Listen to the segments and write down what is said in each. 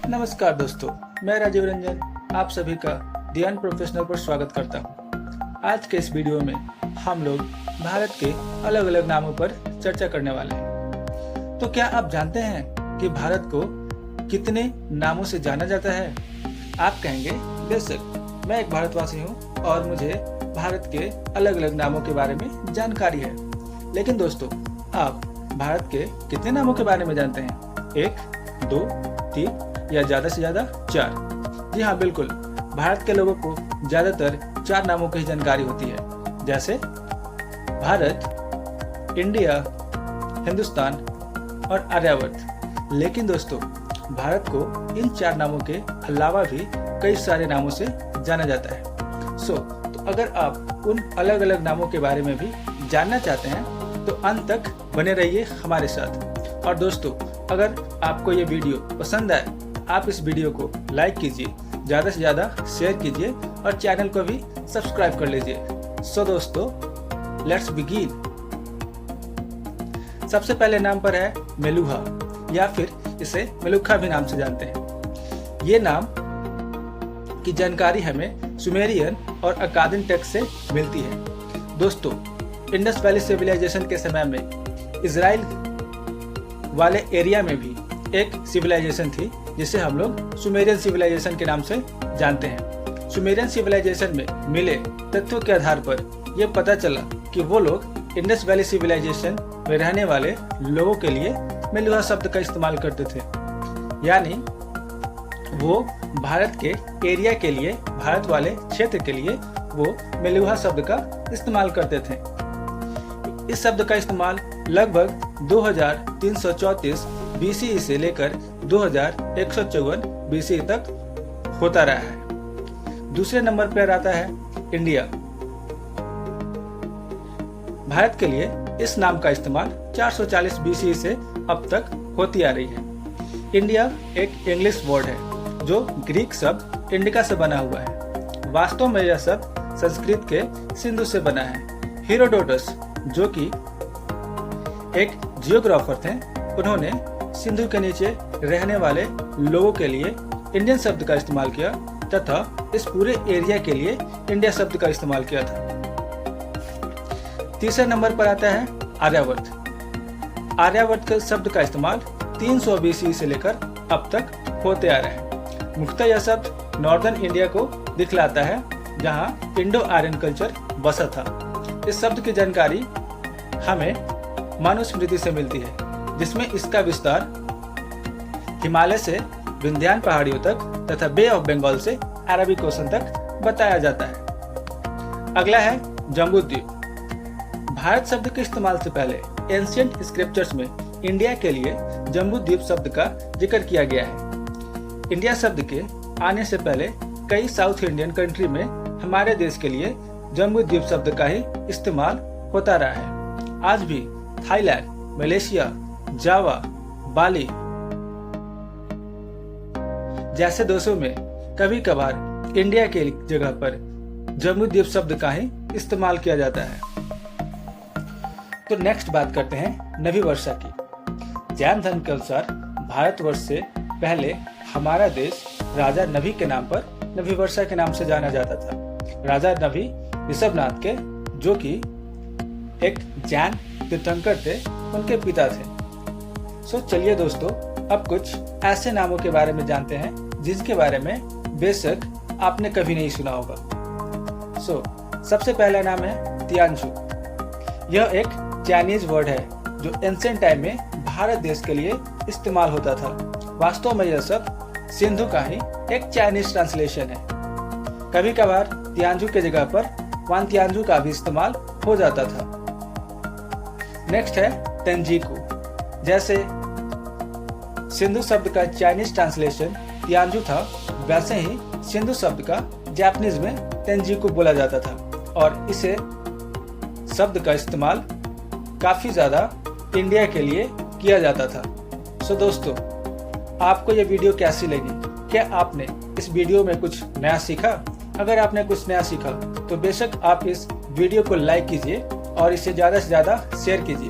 नमस्कार दोस्तों, मैं राजीव रंजन आप सभी का ध्यान प्रोफेशनल पर स्वागत करता हूँ। आज के इस वीडियो में हम लोग भारत के अलग अलग नामों पर चर्चा करने वाले हैं। तो क्या आप जानते हैं कि भारत को कितने नामों से जाना जाता है? आप कहेंगे बेशक मैं एक भारतवासी हूँ और मुझे भारत के अलग अलग नामों के बारे में जानकारी है। लेकिन दोस्तों, आप भारत के कितने नामों के बारे में जानते हैं? 1, 2, 3 या ज्यादा से ज्यादा 4? जी हाँ, बिल्कुल। भारत के लोगों को ज्यादातर 4 नामों की जानकारी होती है, जैसे भारत, इंडिया, हिंदुस्तान और आर्यावर्त। लेकिन दोस्तों, भारत को इन 4 नामों के अलावा भी कई सारे नामों से जाना जाता है। तो अगर आप उन अलग अलग नामों के बारे में भी जानना चाहते हैं तो अंत तक बने रहिए हमारे साथ। और दोस्तों, अगर आपको ये वीडियो पसंद आए, आप इस वीडियो को लाइक कीजिए, ज़्यादा से ज़्यादा शेयर कीजिए और चैनल को भी सब्सक्राइब कर लीजिए। सो दोस्तों, लेट्स बिगिन। सबसे पहले नाम पर है मेलुहा, या फिर इसे मेलुखा भी नाम से जानते हैं। ये नाम की जानकारी हमें सुमेरियन और अकादियन टेक्स्ट से मिलती है। दोस्तों, इंडस वैली सिविलाइजेशन के समय में इजराइल वाले एरिया में भी एक सिविलाइजेशन थी जिसे हम लोग सुमेरियन सिविलाइजेशन के नाम से जानते हैं। सुमेरियन सिविलाइजेशन में मिले तथ्यों के आधार पर यह पता चला कि वो लोग इंडस वैली सिविलाइजेशन में रहने वाले लोगों के लिए मेलुहा शब्द का इस्तेमाल करते थे। यानी वो भारत के एरिया के लिए, भारत वाले क्षेत्र के लिए वो मेलुहा शब्द का इस्तेमाल करते थे। इस शब्द का इस्तेमाल लगभग 2334 BCE से लेकर 2154 BCE तक होता रहा है। दूसरे नंबर पर आता है इंडिया। भारत के लिए इस नाम का इस्तेमाल 440 BCE से अब तक होती आ रही है। इंडिया एक इंग्लिश वर्ड है जो ग्रीक शब्द इंडिका से बना हुआ है। वास्तव में यह शब्द संस्कृत के सिंधु से बना है। हेरोडोटस, जो कि एक जियोग्राफर थे, उन्होंने सिंधु के नीचे रहने वाले लोगों के लिए इंडियन शब्द का इस्तेमाल किया तथा इस पूरे एरिया के लिए इंडिया शब्द का इस्तेमाल किया था। तीसरे नंबर पर आता है आर्यावर्त। आर्यावर्त के शब्द का इस्तेमाल 300 BCE से लेकर अब तक होते आ रहा है। मुख्यतः यह शब्द नॉर्दर्न इंडिया को दिखलाता है, जहां इंडो आर्यन कल्चर बसा था। इस शब्द की जानकारी हमें मनुस्मृति से मिलती है, जिसमें इसका विस्तार हिमालय से विंध्यान पहाड़ियों तक तथा बे ऑफ बंगाल से अरबिक ओशन तक बताया जाता है। अगला है जम्बूद्वीप। भारत शब्द के इस्तेमाल से पहले एंशिएंट स्क्रिप्चर्स में इंडिया के लिए जम्बूद्वीप शब्द का जिक्र किया गया है। इंडिया शब्द के आने से पहले कई साउथ इंडियन कंट्री में हमारे देश के लिए जम्बूद्वीप शब्द का ही इस्तेमाल होता रहा है। आज भी थाईलैंड, मलेशिया, जावा, बाली जैसे देशों में कभी कभार इंडिया के जगह पर जम्बूद्वीप शब्द का ही इस्तेमाल किया जाता है। तो नेक्स्ट बात करते हैं नवीवर्षा की। जैन धर्म के अनुसार भारतवर्ष से पहले हमारा देश राजा नभी के नाम पर नवीवर्षा के नाम से जाना जाता था। राजा नभी ऋषभनाथ के, जो कि एक जैन तीर्थंकर थे, उनके पिता थे। चलिए दोस्तों, अब कुछ ऐसे नामों के बारे में जानते हैं जिनके बारे में बेशक आपने कभी नहीं सुना होगा। सबसे पहला नाम है तियानजू। यह एक चाइनीज वर्ड है जो एंशिएंट टाइम में भारत देश के लिए इस्तेमाल होता था। वास्तव में यह शब्द सिंधु का ही एक चाइनीज ट्रांसलेशन है। कभी कभार तियानजू के जगह पर वान तियानजू का भी इस्तेमाल हो जाता था। नेक्स्ट है तेंजीकू। जैसे सिंधु शब्द का चाइनीज ट्रांसलेशन तियानजू था, वैसे ही सिंधु शब्द का जापानीज में तेंजीकू बोला जाता था और इसे शब्द का इस्तेमाल काफी ज्यादा इंडिया के लिए किया जाता था। दोस्तों, आपको ये वीडियो कैसी लगी? क्या आपने इस वीडियो में कुछ नया सीखा? अगर आपने कुछ नया सीखा तो बेशक आप इस वीडियो को लाइक कीजिए और इसे ज्यादा से ज्यादा शेयर कीजिए।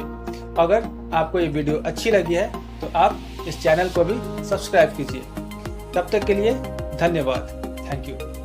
अगर आपको ये वीडियो अच्छी लगी है तो आप इस चैनल को भी सब्सक्राइब कीजिए। तब तक के लिए धन्यवाद। Thank you.